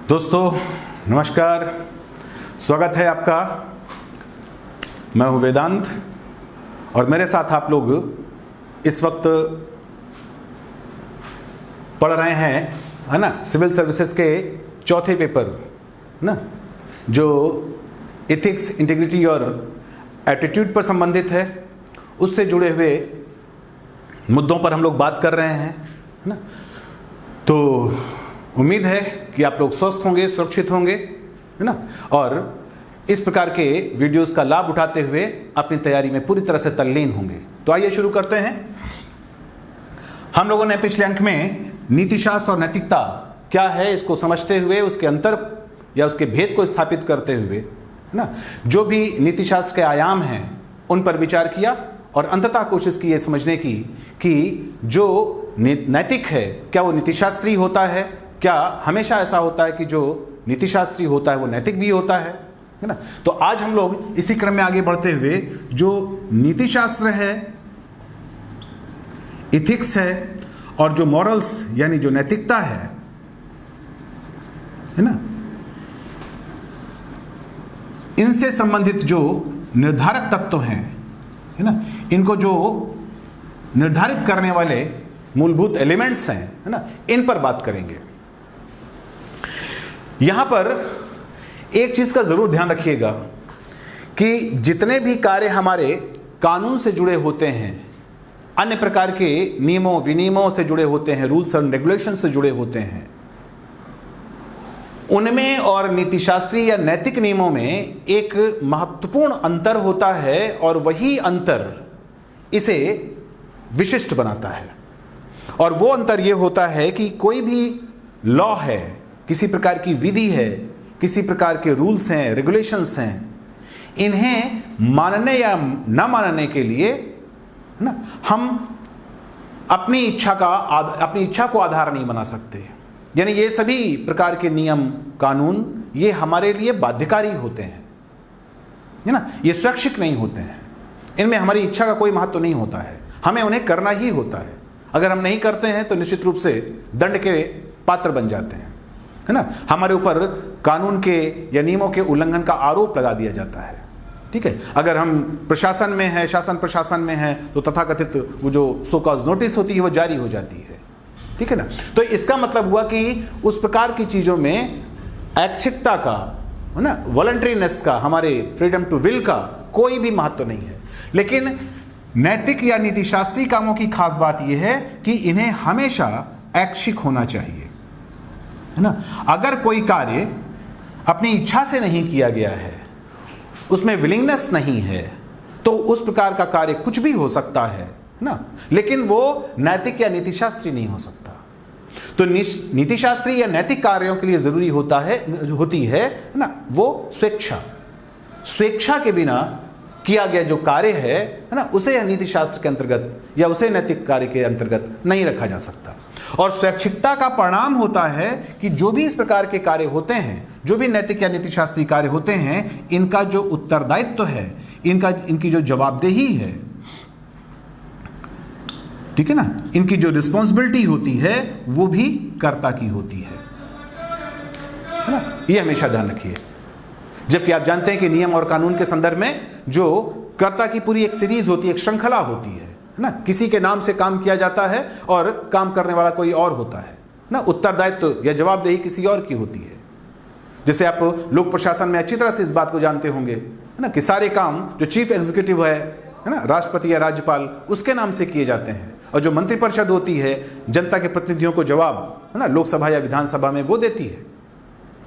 दोस्तों नमस्कार, स्वागत है आपका। मैं हूं वेदांत और मेरे साथ आप लोग इस वक्त पढ़ रहे हैं, है ना, सिविल सर्विसेज के चौथे पेपर ना, जो एथिक्स, इंटीग्रिटी और एटीट्यूड पर संबंधित है। उससे जुड़े हुए मुद्दों पर हम लोग बात कर रहे हैं, है ना। तो उम्मीद है कि आप लोग स्वस्थ होंगे, सुरक्षित होंगे, है ना, और इस प्रकार के वीडियोस का लाभ उठाते हुए अपनी तैयारी में पूरी तरह से तल्लीन होंगे। तो आइए शुरू करते हैं। हम लोगों ने पिछले अंक में नीतिशास्त्र और नैतिकता क्या है इसको समझते हुए, उसके अंतर या उसके भेद को स्थापित करते हुए, है ना, जो भी नीतिशास्त्र के आयाम हैं उन पर विचार किया और अंततः कोशिश की ये समझने की कि जो नैतिक है क्या वो नीतिशास्त्री होता है, क्या हमेशा ऐसा होता है कि जो नीतिशास्त्री होता है वो नैतिक भी होता है ना। तो आज हम लोग इसी क्रम में आगे बढ़ते हुए जो नीतिशास्त्र है, इथिक्स है और जो मॉरल्स यानी जो नैतिकता है ना, इनसे संबंधित जो निर्धारक तत्व हैं, है ना, इनको जो निर्धारित करने वाले मूलभूत एलिमेंट्स हैं, है ना, इन पर बात करेंगे। यहां पर एक चीज का जरूर ध्यान रखिएगा कि जितने भी कार्य हमारे कानून से जुड़े होते हैं, अन्य प्रकार के नियमों विनियमों से जुड़े होते हैं, रूल्स एंड रेगुलेशन से जुड़े होते हैं, उनमें और नीतिशास्त्री या नैतिक नियमों में एक महत्वपूर्ण अंतर होता है और वही अंतर इसे विशिष्ट बनाता है। और वो अंतर ये होता है कि कोई भी लॉ है, किसी प्रकार की विधि है, किसी प्रकार के रूल्स हैं, रेगुलेशंस हैं, इन्हें मानने या न मानने के लिए ना हम अपनी इच्छा को आधार नहीं बना सकते। यानी ये सभी प्रकार के नियम कानून ये हमारे लिए बाध्यकारी होते हैं, है ना, ये स्वैच्छिक नहीं होते हैं। इनमें हमारी इच्छा का कोई महत्व नहीं होता है, हमें उन्हें करना ही होता है। अगर हम नहीं करते हैं तो निश्चित रूप से दंड के पात्र बन जाते हैं, है ना। हमारे ऊपर कानून के या नियमों के उल्लंघन का आरोप लगा दिया जाता है, ठीक है। अगर हम प्रशासन में हैं, शासन प्रशासन में हैं, तो तथाकथित वो जो सो कॉज नोटिस होती है वो जारी हो जाती है, ठीक है ना। तो इसका मतलब हुआ कि उस प्रकार की चीजों में ऐच्छिकता का, है ना, वॉलंटरीनेस का, हमारे फ्रीडम टू विल का कोई भी महत्व नहीं है। लेकिन नैतिक या नीतिशास्त्री कामों की खास बात यह है कि इन्हें हमेशा ऐच्छिक होना चाहिए, है ना। अगर कोई कार्य अपनी इच्छा से नहीं किया गया है, उसमें विलिंगनेस नहीं है, तो उस प्रकार का कार्य कुछ भी हो सकता है ना, लेकिन वो नैतिक या नीतिशास्त्री नहीं हो सकता। तो नीतिशास्त्री या नैतिक कार्यों के लिए जरूरी होती है ना, वो स्वेच्छा के बिना किया गया जो कार्य है ना, उसे नीतिशास्त्र के अंतर्गत या उसे नैतिक कार्य के अंतर्गत नहीं रखा जा सकता। और स्वैच्छिकता का परिणाम होता है कि जो भी इस प्रकार के कार्य होते हैं, जो भी नैतिक या नीतिशास्त्री कार्य होते हैं, इनका जो उत्तरदायित्व है, इनकी जो जवाबदेही है, ठीक है ना, इनकी जो रिस्पॉन्सिबिलिटी होती है वो भी कर्ता की होती है ना। ये हमेशा ध्यान रखिए। जबकि आप जानते हैं कि नियम और कानून के संदर्भ में जो कर्ता की पूरी एक सीरीज होती है, एक श्रृंखला होती है ना। किसी के नाम से काम किया जाता है और काम करने वाला कोई और होता है ना। उत्तरदायित्व या जवाबदेही किसी और की होती है। जैसे आप लोक प्रशासन में अच्छी तरह से इस बात को जानते होंगे, है ना, कि सारे काम जो चीफ एग्जीक्यूटिव है ना, राष्ट्रपति या राज्यपाल, उसके नाम से किए जाते हैं। और जो मंत्रिपरिषद होती है, जनता के प्रतिनिधियों को जवाब, है ना, लोकसभा या विधानसभा में वो देती है।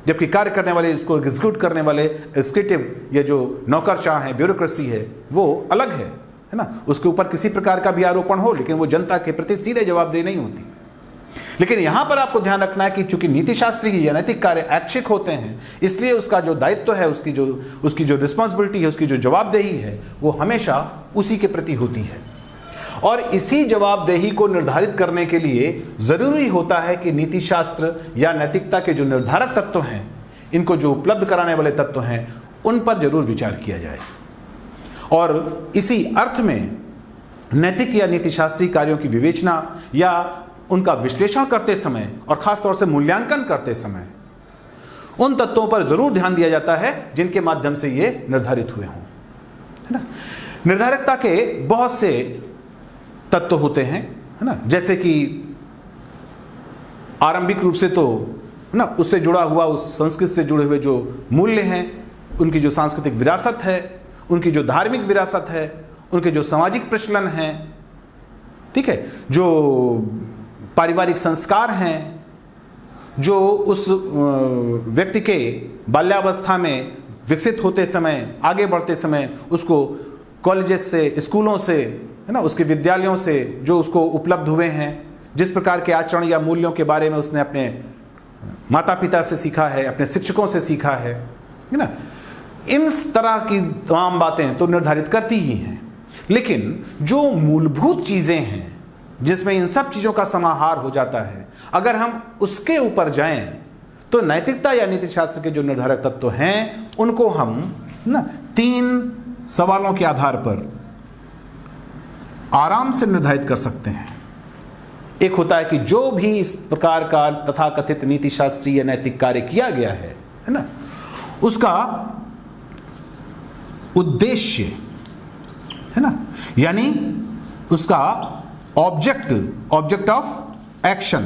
जबकि कार्य करने वाले, इसको एग्जीक्यूट करने वाले एग्जीक्यूटिव या जो नौकरशाह है, ब्यूरोक्रेसी है, वो अलग है ना। उसके ऊपर किसी प्रकार का भी आरोपण हो, लेकिन वो जनता के प्रति सीधे जवाबदेही नहीं होती। लेकिन यहां पर आपको ध्यान रखना है कि चूंकि नीतिशास्त्री या नैतिक कार्य ऐच्छिक होते हैं, इसलिए उसका जो दायित्व है, उसकी जो रिस्पॉन्सिबिलिटी है, उसकी जो जवाबदेही है, वो हमेशा उसी के प्रति होती है। और इसी जवाबदेही को निर्धारित करने के लिए जरूरी होता है कि नीतिशास्त्र या नैतिकता के जो निर्धारक तत्व हैं, इनको जो उपलब्ध कराने वाले तत्व हैं, उन पर जरूर विचार किया जाए। और इसी अर्थ में नैतिक या नीतिशास्त्री कार्यों की विवेचना या उनका विश्लेषण करते समय और खास तौर से मूल्यांकन करते समय उन तत्वों पर जरूर ध्यान दिया जाता है जिनके माध्यम से ये निर्धारित हुए हों, है ना। निर्धारकता के बहुत से तत्व होते हैं, है ना, जैसे कि आरंभिक रूप से तो, है ना, उससे जुड़ा हुआ, उस संस्कृति से जुड़े हुए जो मूल्य हैं, उनकी जो सांस्कृतिक विरासत है, उनकी जो धार्मिक विरासत है, उनके जो सामाजिक प्रचलन हैं, ठीक है, जो पारिवारिक संस्कार हैं, जो उस व्यक्ति के बाल्यावस्था में विकसित होते समय, आगे बढ़ते समय उसको कॉलेजेस से, स्कूलों से, है ना, उसके विद्यालयों से जो उसको उपलब्ध हुए हैं, जिस प्रकार के आचरण या मूल्यों के बारे में उसने अपने माता पिता से सीखा है, अपने शिक्षकों से सीखा है ना, इन तरह की तमाम बातें तो निर्धारित करती ही हैं। लेकिन जो मूलभूत चीज़ें हैं जिसमें इन सब चीज़ों का समाहार हो जाता है, अगर हम उसके ऊपर जाएं तो नैतिकता या नीतिशास्त्र के जो निर्धारक तत्व हैं उनको हम ना 3 सवालों के आधार पर आराम से निर्धारित कर सकते हैं। एक होता है कि जो भी इस प्रकार का तथाकथित नीतिशास्त्री या नैतिक कार्य किया गया है ना, उसका उद्देश्य, है ना, यानी उसका ऑब्जेक्ट ऑफ एक्शन,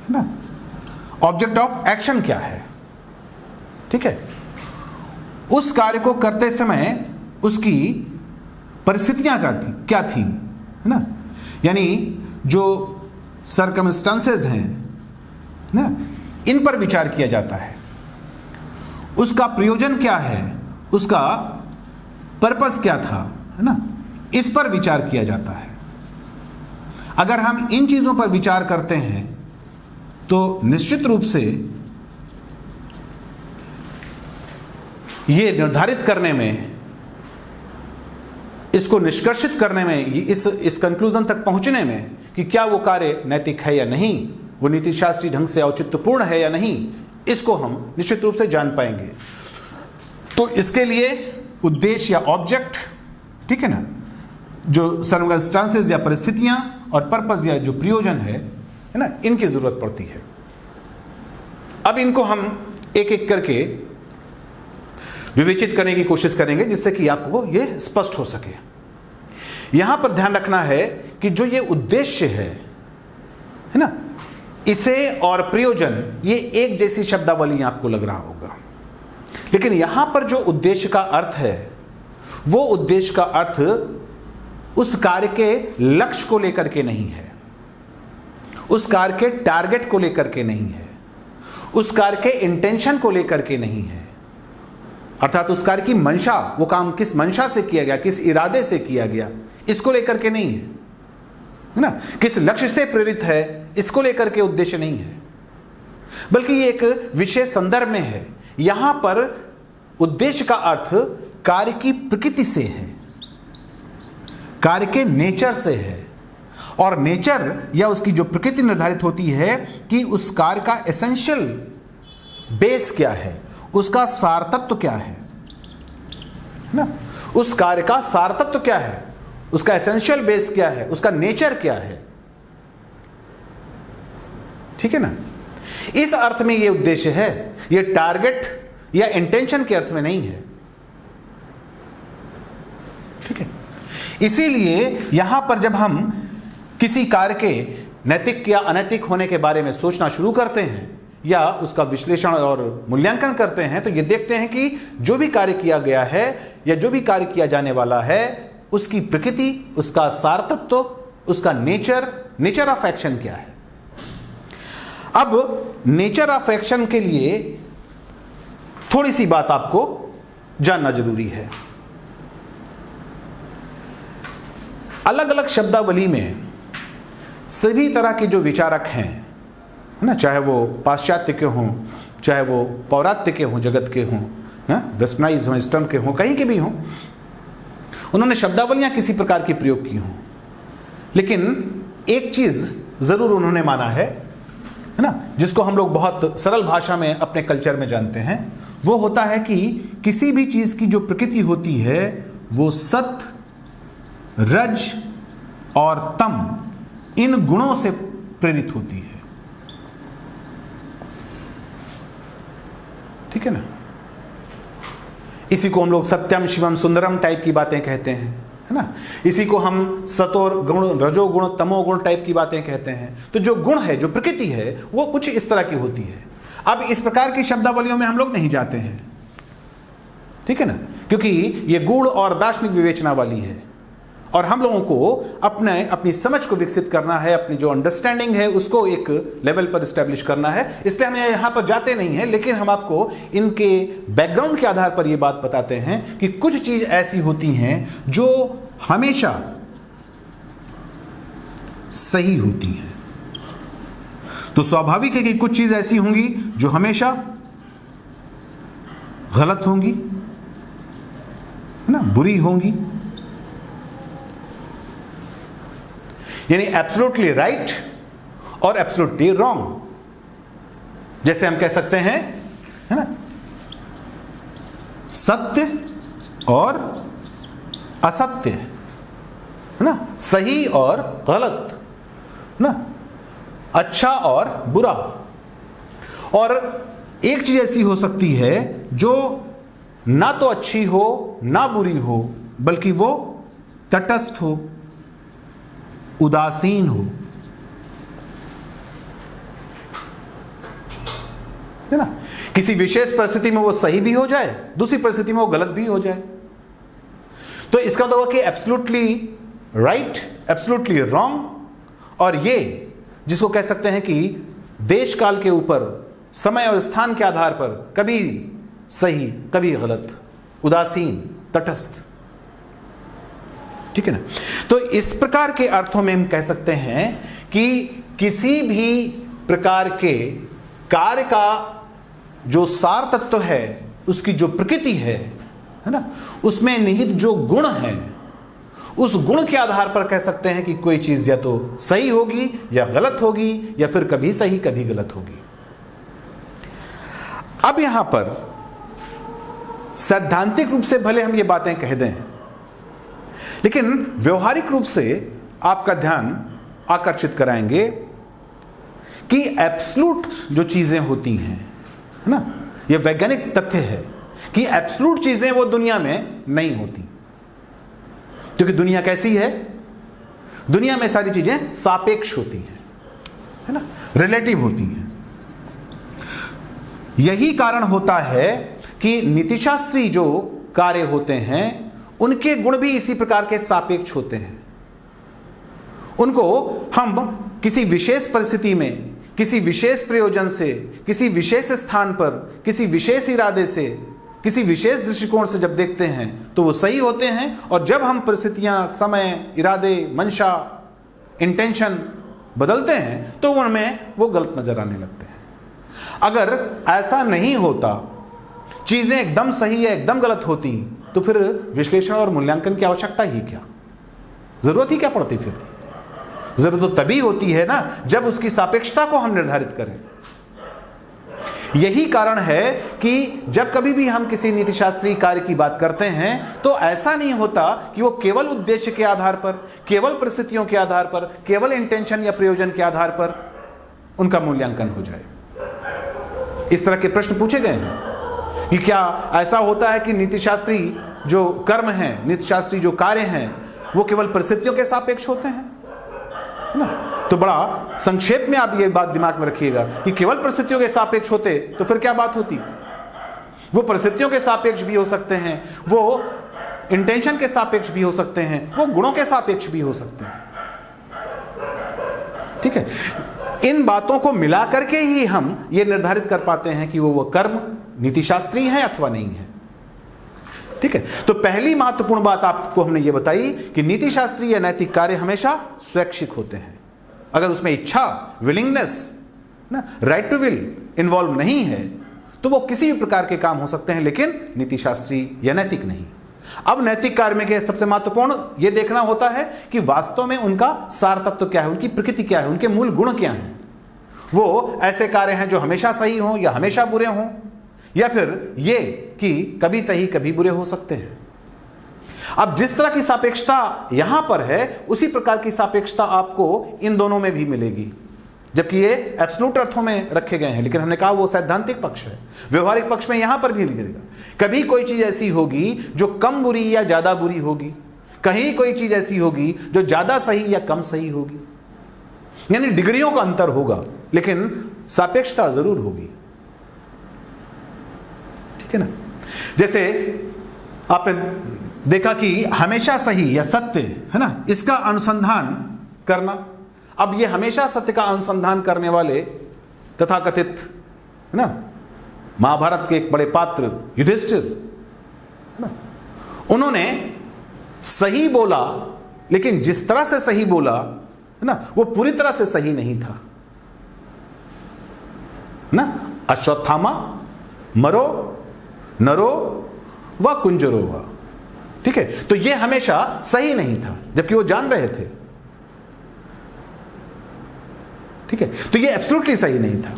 है ना, ऑब्जेक्ट ऑफ एक्शन क्या है, ठीक है, उस कार्य को करते समय उसकी परिस्थितियां क्या थी, है ना, यानी जो सर्कमस्टांसेस हैं ना, इन पर विचार किया जाता है। उसका प्रयोजन क्या है, उसका पर्पस क्या था, है ना, इस पर विचार किया जाता है। अगर हम इन चीजों पर विचार करते हैं तो निश्चित रूप से ये निर्धारित करने में, इसको निष्कर्षित करने में, इस कंक्लूजन तक पहुंचने में कि क्या वो कार्य नैतिक है या नहीं, वो नीतिशास्त्री ढंग से औचित्यपूर्ण है या नहीं, इसको हम निश्चित रूप से जान पाएंगे। तो इसके लिए उद्देश्य या ऑब्जेक्ट, ठीक है ना, जो सर्कमस्टांसेस या परिस्थितियां, और पर्पस या जो प्रयोजन है ना, इनकी जरूरत पड़ती है। अब इनको हम एक एक करके विवेचित करने की कोशिश करेंगे जिससे कि आपको यह स्पष्ट हो सके। यहां पर ध्यान रखना है कि जो ये उद्देश्य है ना, इसे और प्रयोजन, ये एक जैसी शब्दावली आपको लग रहा होगा, लेकिन यहां पर जो उद्देश्य का अर्थ है, वो उद्देश्य का अर्थ उस कार्य के लक्ष्य को लेकर के नहीं है, उस कार्य के टारगेट को लेकर के नहीं है, उस कार्य के इंटेंशन को लेकर के नहीं है, अर्थात उस कार्य की मंशा, वो काम किस मंशा से किया गया, किस इरादे से किया गया, इसको लेकर के नहीं है ना, किस लक्ष्य से प्रेरित है, इसको लेकर के उद्देश्य नहीं है, बल्कि ये एक विशेष संदर्भ में है। यहां पर उद्देश्य का अर्थ कार्य की प्रकृति से है, कार्य के नेचर से है, और नेचर या उसकी जो प्रकृति निर्धारित होती है कि उस कार्य का एसेंशियल बेस क्या है, उसका सार तत्व क्या है ना, उस कार्य का सार तत्व क्या है, उसका एसेंशियल बेस क्या है, उसका नेचर क्या है, ठीक है ना। इस अर्थ में यह उद्देश्य है, यह टारगेट या इंटेंशन के अर्थ में नहीं है, ठीक है। इसीलिए यहां पर जब हम किसी कार्य के नैतिक या अनैतिक होने के बारे में सोचना शुरू करते हैं या उसका विश्लेषण और मूल्यांकन करते हैं, तो ये देखते हैं कि जो भी कार्य किया गया है या जो भी कार्य किया जाने वाला है, उसकी प्रकृति, उसका सार तत्व, उसका नेचर ऑफ एक्शन क्या है। अब नेचर ऑफ एक्शन के लिए थोड़ी सी बात आपको जानना जरूरी है। अलग अलग शब्दावली में सभी तरह के जो विचारक हैं, है ना, चाहे वो पाश्चात्य के हों, चाहे वो पौरात्य के हों, जगत के हों, वेस्टर्नाइज हों, ईस्टर्न के हों, कहीं के भी हों, उन्होंने शब्दावलियां किसी प्रकार की प्रयोग की हों, लेकिन एक चीज जरूर उन्होंने माना है ना, जिसको हम लोग बहुत सरल भाषा में अपने कल्चर में जानते हैं, वो होता है कि किसी भी चीज की जो प्रकृति होती है वो सत, रज और तम इन गुणों से प्रेरित होती है। ठीक है ना। इसी को हम लोग सत्यम शिवम सुंदरम टाइप की बातें कहते हैं, है ना। इसी को हम सतोर गुण, रजोगुण, तमोगुण टाइप की बातें कहते हैं। तो जो गुण है, जो प्रकृति है, वो कुछ इस तरह की होती है। अब इस प्रकार की शब्दावलियों में हम लोग नहीं जाते हैं, ठीक है ना, क्योंकि ये गूढ़ और दार्शनिक विवेचना वाली है और हम लोगों को अपनी समझ को विकसित करना है, अपनी जो अंडरस्टैंडिंग है उसको एक लेवल पर स्टैब्लिश करना है। इसलिए हम यहां पर जाते नहीं हैं, लेकिन हम आपको इनके बैकग्राउंड के आधार पर यह बात बताते हैं कि कुछ चीज ऐसी होती हैं जो हमेशा सही होती हैं। तो स्वाभाविक है कि कुछ चीज ऐसी होंगी जो हमेशा गलत होंगी, है ना, बुरी होंगी, यानी एब्सोल्युटली राइट और एब्सोल्युटली रॉन्ग। जैसे हम कह सकते हैं, है ना, सत्य और असत्य, है ना, सही और गलत, ना, अच्छा और बुरा। और एक चीज ऐसी हो सकती है जो ना तो अच्छी हो ना बुरी हो, बल्कि वो तटस्थ हो, उदासीन हो, है ना। किसी विशेष परिस्थिति में वो सही भी हो जाए, दूसरी परिस्थिति में वो गलत भी हो जाए। तो इसका मतलब हुआ कि एब्सोल्युटली राइट, एब्सोल्युटली रॉन्ग, और ये जिसको कह सकते हैं कि देश काल के ऊपर, समय और स्थान के आधार पर कभी सही कभी गलत, उदासीन, तटस्थ, ठीक है ना। तो इस प्रकार के अर्थों में हम कह सकते हैं कि किसी भी प्रकार के कार्य का जो सार तत्व है, उसकी जो प्रकृति है ना, उसमें निहित जो गुण है, उस गुण के आधार पर कह सकते हैं कि कोई चीज या तो सही होगी या गलत होगी, या फिर कभी सही कभी गलत होगी। अब यहां पर सैद्धांतिक रूप से भले हम ये बातें कह दें, लेकिन व्यवहारिक रूप से आपका ध्यान आकर्षित कराएंगे कि एब्सोल्यूट जो चीजें होती हैं, है ना, ये वैज्ञानिक तथ्य है कि एब्सोल्यूट चीजें वो दुनिया में नहीं होती। क्योंकि दुनिया कैसी है? दुनिया में सारी चीजें सापेक्ष होती हैं, है ना, रिलेटिव होती हैं। यही कारण होता है कि नीतिशास्त्री जो कार्य होते हैं उनके गुण भी इसी प्रकार के सापेक्ष होते हैं। उनको हम किसी विशेष परिस्थिति में, किसी विशेष प्रयोजन से, किसी विशेष स्थान पर, किसी विशेष इरादे से, किसी विशेष दृष्टिकोण से जब देखते हैं तो वो सही होते हैं, और जब हम परिस्थितियां, समय, इरादे, मंशा, इंटेंशन बदलते हैं तो उनमें वो गलत नजर आने लगते हैं। अगर ऐसा नहीं होता, चीजें एकदम सही या एकदम गलत होती, तो फिर विश्लेषण और मूल्यांकन की आवश्यकता ही क्या, जरूरत ही क्या पड़ती? फिर जरूरत तो तभी होती है ना जब उसकी सापेक्षता को हम निर्धारित करें। यही कारण है कि जब कभी भी हम किसी नीतिशास्त्री कार्य की बात करते हैं तो ऐसा नहीं होता कि वो केवल उद्देश्य के आधार पर, केवल परिस्थितियों के आधार पर, केवल इंटेंशन या प्रयोजन के आधार पर उनका मूल्यांकन हो जाए। इस तरह के प्रश्न पूछे गए हैं कि क्या ऐसा होता है कि नीतिशास्त्री जो कर्म हैं, नीतिशास्त्री जो कार्य हैं, वो केवल परिस्थितियों के सापेक्ष होते हैं, है ना? तो बड़ा संक्षेप में आप ये बात दिमाग में रखिएगा कि केवल परिस्थितियों के सापेक्ष होते तो फिर क्या बात होती? वो परिस्थितियों के सापेक्ष भी हो सकते हैं, वो इंटेंशन के सापेक्ष भी हो सकते हैं, वो गुणों के सापेक्ष भी हो सकते हैं, ठीक है। इन बातों को मिला करके ही हम ये निर्धारित कर पाते हैं कि वो कर्म नीतिशास्त्री है अथवा नहीं है, ठीक है। तो पहली महत्वपूर्ण बात आपको हमने ये बताई कि नीतिशास्त्री या नैतिक कार्य हमेशा स्वैच्छिक होते हैं। अगर उसमें इच्छा, विलिंगनेस, ना, राइट टू विल इन्वॉल्व नहीं है तो वो किसी भी प्रकार के काम हो सकते हैं, लेकिन नीतिशास्त्री या नैतिक नहीं। अब नैतिक कार्य में के सबसे महत्वपूर्ण ये देखना होता है कि वास्तव में उनका सार तत्व क्या है, उनकी प्रकृति क्या है, उनके मूल गुण क्या हैं। वो ऐसे कार्य हैं जो हमेशा सही हों या हमेशा बुरे हों, या फिर ये कि कभी सही कभी बुरे हो सकते हैं। अब जिस तरह की सापेक्षता यहां पर है उसी प्रकार की सापेक्षता आपको इन दोनों में भी मिलेगी। जबकि ये एब्सोल्यूट अर्थों में रखे गए हैं, लेकिन हमने कहा वो सैद्धांतिक पक्ष है। व्यवहारिक पक्ष में यहां पर भी लिखेगा, कभी कोई चीज ऐसी होगी जो कम बुरी या ज्यादा बुरी होगी, कहीं कोई चीज ऐसी होगी जो ज्यादा सही या कम सही होगी, यानी डिग्रियों का अंतर होगा लेकिन सापेक्षता जरूर होगी। ठीक है ना। जैसे आपने देखा कि हमेशा सही या सत्य है ना, इसका अनुसंधान करना। अब ये हमेशा सत्य का अनुसंधान करने वाले तथाकथित है ना महाभारत के एक बड़े पात्र युधिष्ठिर है ना, उन्होंने सही बोला, लेकिन जिस तरह से सही बोला है ना वो पूरी तरह से सही नहीं था ना। अश्वत्थामा मरो नरो व कुंजरो व, ठीक है। तो ये हमेशा सही नहीं था, जबकि वो जान रहे थे। ठीक है, तो ये एब्सोल्युटली सही नहीं था।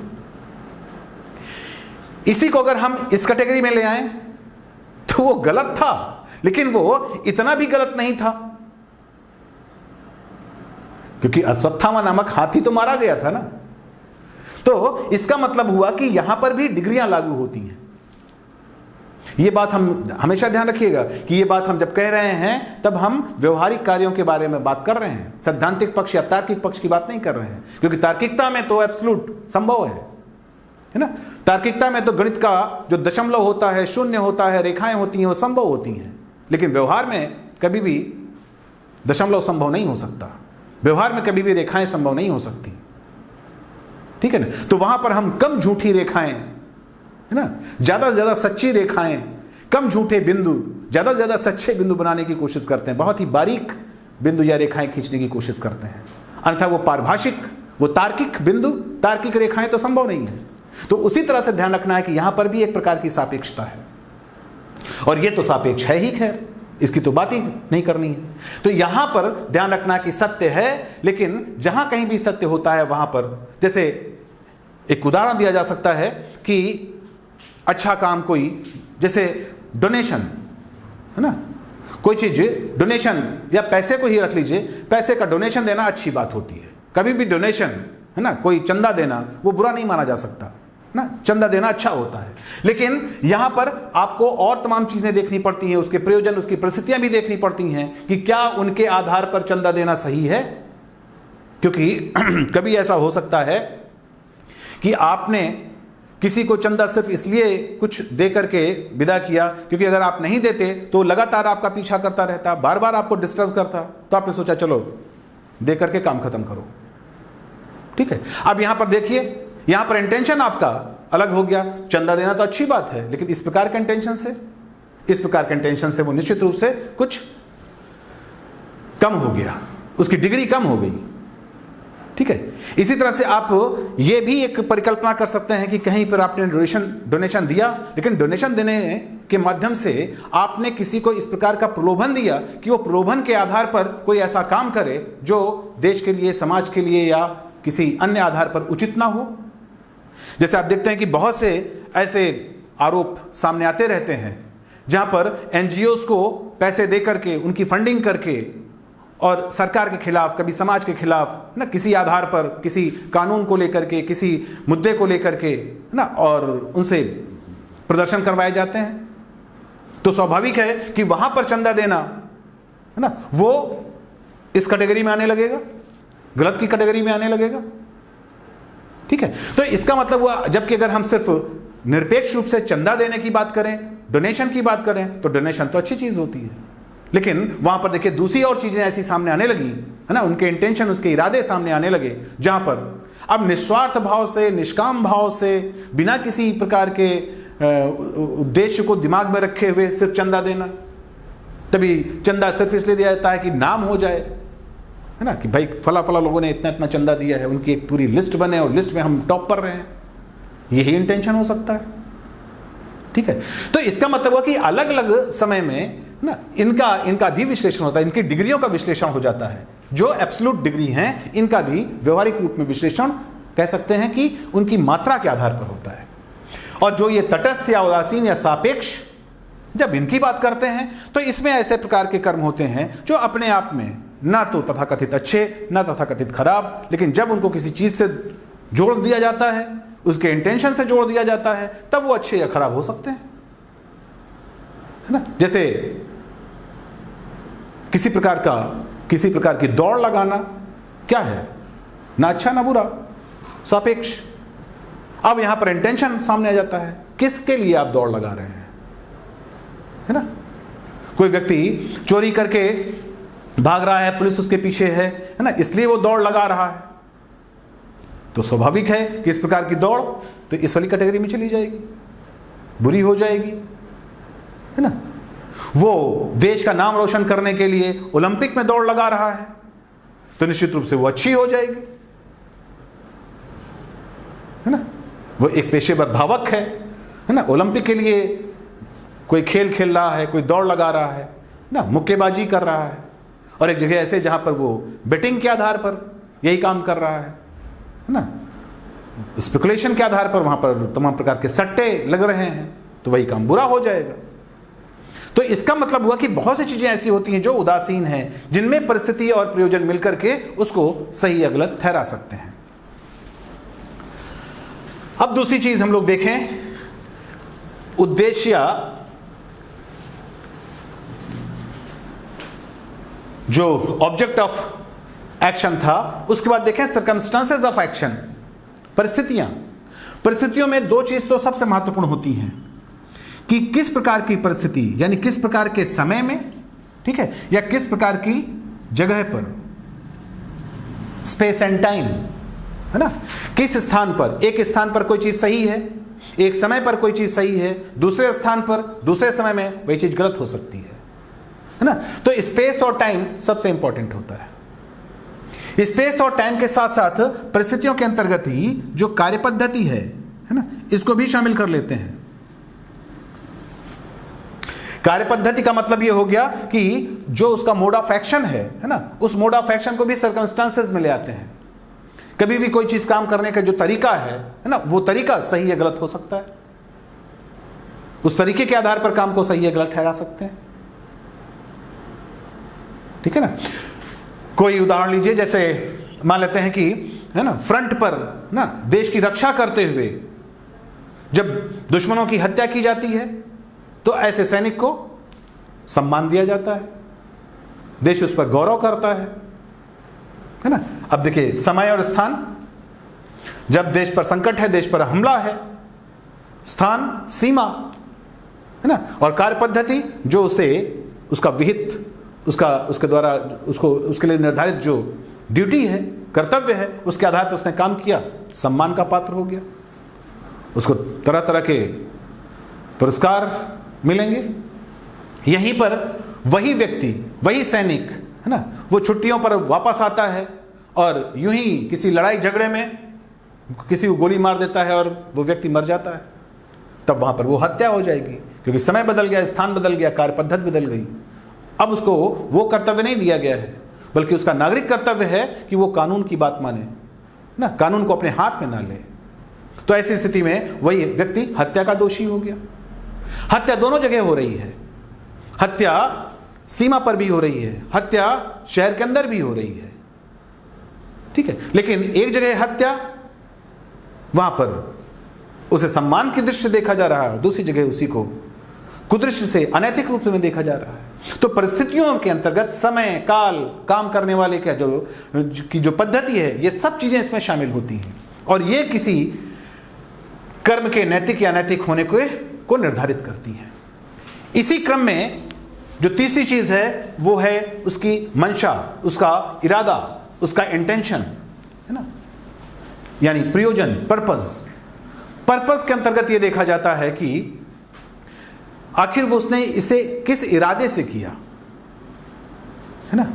इसी को अगर हम इस कैटेगरी में ले आए तो वो गलत था, लेकिन वो इतना भी गलत नहीं था, क्योंकि अश्वत्थामा नामक हाथी तो मारा गया था ना। तो इसका मतलब हुआ कि यहां पर भी डिग्रियां लागू होती हैं। ये बात हम हमेशा ध्यान रखिएगा कि ये बात हम जब कह रहे हैं तब हम व्यवहारिक कार्यों के बारे में बात कर रहे हैं, सैद्धांतिक पक्ष या तार्किक पक्ष की बात नहीं कर रहे हैं। क्योंकि तार्किकता में तो एब्सोल्यूट संभव है ना। तार्किकता में तो गणित का जो दशमलव होता है, शून्य होता है, रेखाएं होती हैं, वो संभव होती हैं। लेकिन व्यवहार में कभी भी दशमलव संभव नहीं हो सकता, व्यवहार में कभी भी रेखाएं संभव नहीं हो सकती। ठीक है ना। तो वहां पर हम कम झूठी रेखाएं है ना, ज्यादा से ज्यादा सच्ची रेखाएं, कम झूठे बिंदु, ज्यादा से ज्यादा सच्चे बिंदु बनाने की कोशिश करते हैं, बहुत ही बारीक बिंदु या रेखाएं खींचने की कोशिश करते हैं। अन्यथा वो पारिभाषिक, वो तार्किक बिंदु, तार्किक रेखाएं तो संभव नहीं है। तो उसी तरह से ध्यान रखना है कि यहां पर भी एक प्रकार की सापेक्षता है, और ये तो सापेक्ष है ही, खैर इसकी तो बात ही नहीं करनी है। तो यहां पर ध्यान रखना कि सत्य है, लेकिन जहां कहीं भी सत्य होता है वहां पर, जैसे एक उदाहरण दिया जा सकता है कि अच्छा काम कोई, जैसे डोनेशन है ना, कोई चीज डोनेशन या पैसे को ही रख लीजिए, पैसे का डोनेशन देना अच्छी बात होती है। कभी भी डोनेशन है ना, कोई चंदा देना वो बुरा नहीं माना जा सकता ना, चंदा देना अच्छा होता है। लेकिन यहां पर आपको और तमाम चीजें देखनी पड़ती हैं, उसके प्रयोजन, उसकी परिस्थितियां भी देखनी पड़ती हैं कि क्या उनके आधार पर चंदा देना सही है। क्योंकि कभी ऐसा हो सकता है कि आपने किसी को चंदा सिर्फ इसलिए कुछ दे करके विदा किया, क्योंकि अगर आप नहीं देते तो लगातार आपका पीछा करता रहता, बार बार आपको डिस्टर्ब करता, तो आपने सोचा चलो दे करके काम खत्म करो। ठीक है। अब यहां पर देखिए, यहां पर इंटेंशन आपका अलग हो गया। चंदा देना तो अच्छी बात है, लेकिन इस प्रकार के इंटेंशन से, इस प्रकार के इंटेंशन से वो निश्चित रूप से कुछ कम हो गया, उसकी डिग्री कम हो गई। ठीक है। इसी तरह से आप ये भी एक परिकल्पना कर सकते हैं कि कहीं पर आपने डोनेशन दिया, लेकिन डोनेशन देने के माध्यम से आपने किसी को इस प्रकार का प्रलोभन दिया कि वो प्रलोभन के आधार पर कोई ऐसा काम करे जो देश के लिए, समाज के लिए या किसी अन्य आधार पर उचित ना हो। जैसे आप देखते हैं कि बहुत से ऐसे आरोप सामने आते रहते हैं जहां पर एनजीओज को पैसे दे करके, उनकी फंडिंग करके, और सरकार के खिलाफ, कभी समाज के खिलाफ ना, किसी आधार पर, किसी कानून को लेकर के, किसी मुद्दे को लेकर के ना, और उनसे प्रदर्शन करवाए जाते हैं। तो स्वाभाविक है कि वहां पर चंदा देना है ना, वो इस कैटेगरी में आने लगेगा, गलत की कैटेगरी में आने लगेगा। ठीक है। तो इसका मतलब हुआ, जबकि अगर हम सिर्फ निरपेक्ष रूप से चंदा देने की बात करें, डोनेशन की बात करें, तो डोनेशन तो अच्छी चीज होती है, लेकिन वहां पर देखिए दूसरी और चीजें ऐसी सामने आने लगी है ना, उनके इंटेंशन, उसके इरादे सामने आने लगे, जहां पर अब निस्वार्थ भाव से, निष्काम भाव से, बिना किसी प्रकार के उद्देश्य को दिमाग में रखे हुए सिर्फ चंदा देना। तभी चंदा सिर्फ इसलिए दिया जाता है कि नाम हो जाए, है ना, कि भाई फला फला लोगों ने इतना इतना चंदा दिया है, उनकी एक पूरी लिस्ट बने और लिस्ट में हम टॉप पर रहे हैं। यही इंटेंशन हो सकता है। ठीक है। तो इसका मतलब हुआ कि अलग अलग समय में ना इनका भी विश्लेषण होता है, इनकी डिग्रियों का विश्लेषण हो जाता है। जो एब्सोल्यूट डिग्री हैं इनका भी व्यवहारिक रूप में विश्लेषण कह सकते हैं कि उनकी मात्रा के आधार पर होता है। और जो ये तटस्थ या उदासीन या सापेक्ष, जब इनकी बात करते हैं तो इसमें ऐसे प्रकार के कर्म होते हैं जो अपने आप में ना तो तथाकथित अच्छे, ना तथाकथित खराब, लेकिन जब उनको किसी चीज से जोड़ दिया जाता है, उसके इंटेंशन से जोड़ दिया जाता है, तब वो अच्छे या खराब हो सकते हैं, है ना। जैसे किसी प्रकार की दौड़ लगाना क्या है, ना अच्छा ना बुरा, सापेक्ष। अब यहां पर इंटेंशन सामने आ जाता है, किसके लिए आप दौड़ लगा रहे हैं, है ना। कोई व्यक्ति चोरी करके भाग रहा है, पुलिस उसके पीछे है ना, इसलिए वो दौड़ लगा रहा है, तो स्वाभाविक है कि इस प्रकार की दौड़ तो इस वाली कैटेगरी में चली जाएगी, बुरी हो जाएगी, है ना। वो देश का नाम रोशन करने के लिए ओलंपिक में दौड़ लगा रहा है, तो निश्चित रूप से वो अच्छी हो जाएगी, है ना। वो एक पेशेवर धावक है ना, ओलंपिक के लिए कोई खेल खेल रहा है, कोई दौड़ लगा रहा है ना, मुक्केबाजी कर रहा है, और एक जगह ऐसे जहां पर वो बेटिंग के आधार पर यही काम कर रहा है ना, स्पेकुलेशन के आधार पर वहां पर तमाम प्रकार के सट्टे लग रहे हैं, तो वही काम बुरा हो जाएगा। तो इसका मतलब हुआ कि बहुत सी चीजें ऐसी होती हैं जो उदासीन हैं, जिनमें परिस्थिति और प्रयोजन मिलकर के उसको सही या गलत ठहरा सकते हैं। अब दूसरी चीज हम लोग देखें, उद्देश्य जो ऑब्जेक्ट ऑफ एक्शन था, उसके बाद देखें सर्कमस्टांसेस ऑफ एक्शन, परिस्थितियों में दो चीज तो सबसे महत्वपूर्ण होती हैं कि किस प्रकार की परिस्थिति, यानी किस प्रकार के समय में, ठीक है, या किस प्रकार की जगह पर, स्पेस एंड टाइम, है ना। किस स्थान पर, एक स्थान पर कोई चीज सही है, एक समय पर कोई चीज सही है, दूसरे स्थान पर दूसरे समय में वही चीज गलत हो सकती है ना। तो स्पेस और टाइम सबसे इंपॉर्टेंट होता है। स्पेस और टाइम के साथ साथ परिस्थितियों के अंतर्गत ही जो कार्य पद्धति है ना, इसको भी शामिल कर लेते हैं। कार्य पद्धति का मतलब यह हो गया कि जो उसका मोड ऑफ एक्शन है ना, उस मोड ऑफ एक्शन को भी सर्कमस्टांसेस में ले आते हैं। कभी भी कोई चीज काम करने का जो तरीका है ना, वो तरीका सही या गलत हो सकता है, उस तरीके के आधार पर काम को सही या गलत ठहरा सकते हैं, ठीक है ना। कोई उदाहरण लीजिए, जैसे मान लेते हैं कि, है ना, फ्रंट पर ना देश की रक्षा करते हुए जब दुश्मनों की हत्या की जाती है, तो ऐसे सैनिक को सम्मान दिया जाता है, देश उस पर गौरव करता है ना। अब देखिए समय और स्थान, जब देश पर संकट है, देश पर हमला है, स्थान सीमा, है ना, और कार्य पद्धति जो उसे उसका विहित, उसके द्वारा उसके लिए निर्धारित जो ड्यूटी है, कर्तव्य है, उसके आधार पर उसने काम किया, सम्मान का पात्र हो गया, उसको तरह तरह के पुरस्कार मिलेंगे। यहीं पर वही व्यक्ति, वही सैनिक, है ना, वो छुट्टियों पर वापस आता है और यूं ही किसी लड़ाई झगड़े में किसी को गोली मार देता है और वो व्यक्ति मर जाता है, तब वहां पर वो हत्या हो जाएगी, क्योंकि समय बदल गया, स्थान बदल गया, कार्य पद्धति बदल गई। अब उसको वो कर्तव्य नहीं दिया गया है, बल्कि उसका नागरिक कर्तव्य है कि वो कानून की बात माने ना, कानून को अपने हाथ में ना ले। तो ऐसी स्थिति में वही व्यक्ति हत्या का दोषी हो गया। हत्या दोनों जगह हो रही है, हत्या सीमा पर भी हो रही है, हत्या शहर के अंदर भी हो रही है, ठीक है। लेकिन एक जगह हत्या, वहां पर उसे सम्मान की दृष्टि से देखा जा रहा है, दूसरी जगह उसी को कुदृष्टि से अनैतिक रूप में देखा जा रहा है। तो परिस्थितियों के अंतर्गत समय, काल, काम करने वाले का जो पद्धति है, ये सब चीजें इसमें शामिल होती हैं, और ये किसी कर्म के नैतिक या अनैतिक होने को निर्धारित करती हैं। इसी क्रम में जो तीसरी चीज है वो है उसकी मंशा, उसका इरादा, उसका इंटेंशन, है ना, यानी प्रयोजन, पर्पस के अंतर्गत ये देखा जाता है कि आखिर वो उसने इसे किस इरादे से किया, है ना।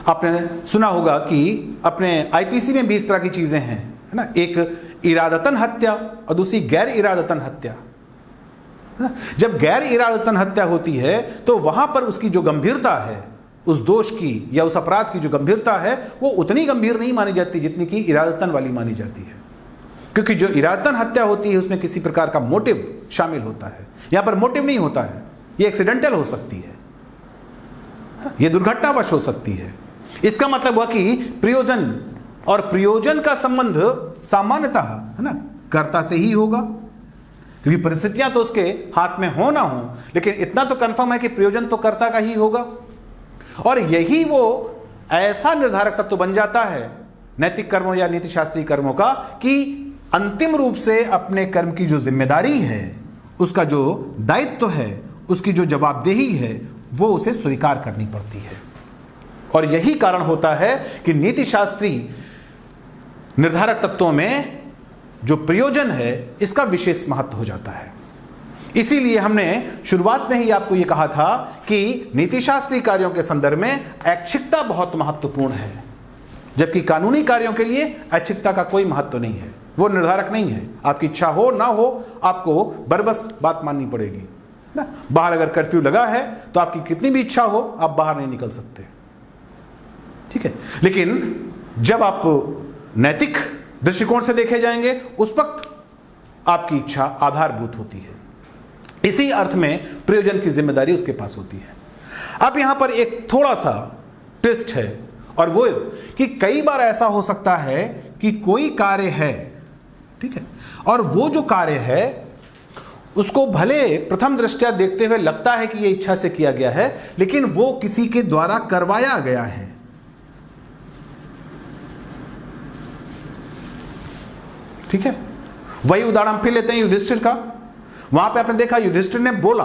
आपने सुना होगा कि अपने आईपीसी में भी इस तरह की चीजें हैं, है ना, एक इरादतन हत्या और दूसरी गैर इरादतन हत्या, है ना। जब गैर इरादतन हत्या होती है तो वहां पर उसकी जो गंभीरता है, उस दोष की या उस अपराध की जो गंभीरता है, वो उतनी गंभीर नहीं मानी जाती जितनी कि इरादतन वाली मानी जाती है, क्योंकि जो इरादतन हत्या होती है उसमें किसी प्रकार का मोटिव शामिल होता है। यहां पर मोटिव नहीं होता है, ये एक्सीडेंटल हो सकती है, ये दुर्घटनावश हो सकती है। इसका मतलब हुआ कि प्रयोजन और प्रयोजन का संबंध सामान्यतः है ना कर्ता से ही होगा, क्योंकि परिस्थितियां तो उसके हाथ में हो ना हो, लेकिन इतना तो कंफर्म है कि प्रयोजन तो कर्ता का ही होगा। और यही वो ऐसा निर्धारक तत्व बन जाता है नैतिक कर्मों या नीतिशास्त्री कर्मों का कि अंतिम रूप से अपने कर्म की जो जिम्मेदारी है, उसका जो दायित्व है, उसकी जो जवाबदेही है, वो उसे स्वीकार करनी पड़ती है। और यही कारण होता है कि नीतिशास्त्री निर्धारक तत्वों में जो प्रयोजन है, इसका विशेष महत्व हो जाता है। इसीलिए हमने शुरुआत में ही आपको यह कहा था कि नीतिशास्त्री कार्यों के संदर्भ में ऐच्छिकता बहुत महत्वपूर्ण है, जबकि कानूनी कार्यों के लिए ऐच्छिकता का कोई महत्व नहीं है, वो निर्धारक नहीं है। आपकी इच्छा हो ना हो, आपको बरबस बात माननी पड़ेगी ना। बाहर अगर कर्फ्यू लगा है तो आपकी कितनी भी इच्छा हो, आप बाहर नहीं निकल सकते, ठीक है। लेकिन जब आप नैतिक दृष्टिकोण से देखे जाएंगे, उस वक्त आपकी इच्छा आधारभूत होती है। इसी अर्थ में प्रयोजन की जिम्मेदारी उसके पास होती है। अब यहां पर एक थोड़ा सा ट्विस्ट है, और वो कि कई बार ऐसा हो सकता है कि कोई कार्य है, ठीक है, और वो जो कार्य है उसको भले प्रथम दृष्टया देखते हुए लगता है कि ये इच्छा से किया गया है, लेकिन वो किसी के द्वारा करवाया गया है। ठीक है, वही उदाहरण हम फिर लेते हैं युधिष्ठिर का। वहां पे आपने देखा युधिष्ठिर ने बोला,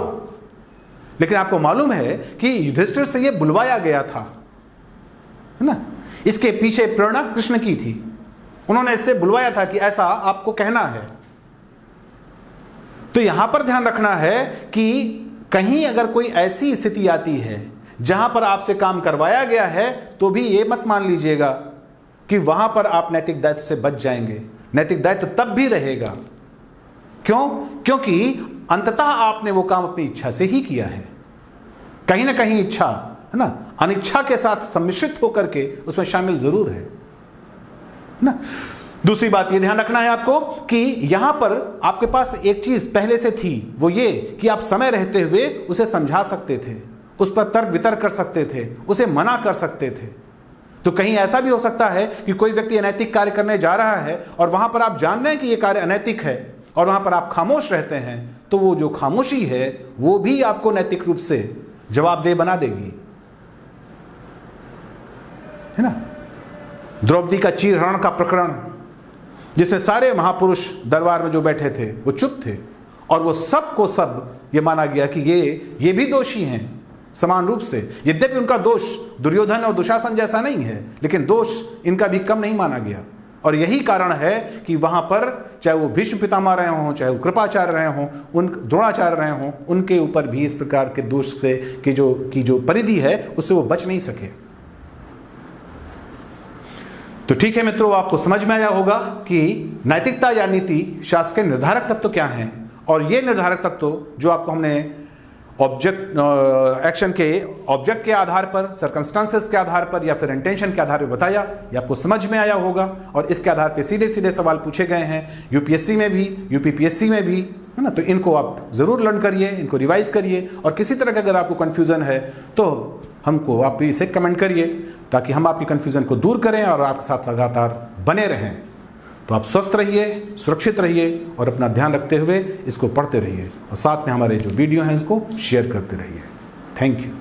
लेकिन आपको मालूम है कि युधिष्ठिर से यह बुलवाया गया था, है ना। इसके पीछे प्रेरणा कृष्ण की थी, उन्होंने इससे बुलवाया था कि ऐसा आपको कहना है। तो यहां पर ध्यान रखना है कि कहीं अगर कोई ऐसी स्थिति आती है जहां पर आपसे काम करवाया गया है, तो भी यह मत मान लीजिएगा कि वहां पर आप नैतिक दायित्व से बच जाएंगे। नैतिक दायित्व तब भी रहेगा। क्यों? क्योंकि अंततः आपने वो काम अपनी इच्छा से ही किया है। कहीं ना कहीं इच्छा, है ना, अनिच्छा के साथ सम्मिश्रित होकर के उसमें शामिल जरूर है ना। दूसरी बात ये ध्यान रखना है आपको कि यहां पर आपके पास एक चीज पहले से थी, वो ये कि आप समय रहते हुए उसे समझा सकते थे, उस पर तर्क वितर्क कर सकते थे, उसे मना कर सकते थे। तो कहीं ऐसा भी हो सकता है कि कोई व्यक्ति अनैतिक कार्य करने जा रहा है और वहां पर आप जान रहे हैं कि यह कार्य अनैतिक है और वहां पर आप खामोश रहते हैं, तो वो जो खामोशी है वो भी आपको नैतिक रूप से जवाबदेह बना देगी, है ना। द्रौपदी का चीरहरण का प्रकरण, जिसमें सारे महापुरुष दरबार में जो बैठे थे वो चुप थे, और वो सब को सब ये माना गया कि ये भी दोषी हैं समान रूप से। यद्यपि उनका दोष दुर्योधन और दुशासन जैसा नहीं है, लेकिन दोष इनका भी कम नहीं माना गया। और यही कारण है कि वहां पर चाहे वो भीष्म पितामह रहे हों, चाहे वो कृपाचार्य रहे हों, उन द्रोणाचार्य रहे हों, उनके ऊपर भी इस प्रकार के दोष से की जो परिधि है उससे वो बच नहीं सके। तो ठीक है मित्रों, आपको समझ में आया होगा कि नैतिकता या नीति शास्त्र के निर्धारक तत्व क्या हैं, और ये निर्धारक तत्व जो आपको हमने एक्शन के ऑब्जेक्ट के आधार पर, सर्कमस्टांसेस के आधार पर या फिर इंटेंशन के आधार पर बताया, ये आपको समझ में आया होगा। और इसके आधार पर सीधे सीधे सवाल पूछे गए हैं यूपीएससी में भी, यूपीपीएससी में भी, है ना। तो इनको आप ज़रूर लर्न करिए, इनको रिवाइज करिए, और किसी तरह का अगर आपको कन्फ्यूज़न है तो हमको आप इसे कमेंट करिए, ताकि हम आपकी कन्फ्यूज़न को दूर करें और आपके साथ लगातार बने रहें। तो आप स्वस्थ रहिए, सुरक्षित रहिए, और अपना ध्यान रखते हुए इसको पढ़ते रहिए, और साथ में हमारे जो वीडियो हैं इसको शेयर करते रहिए। Thank you.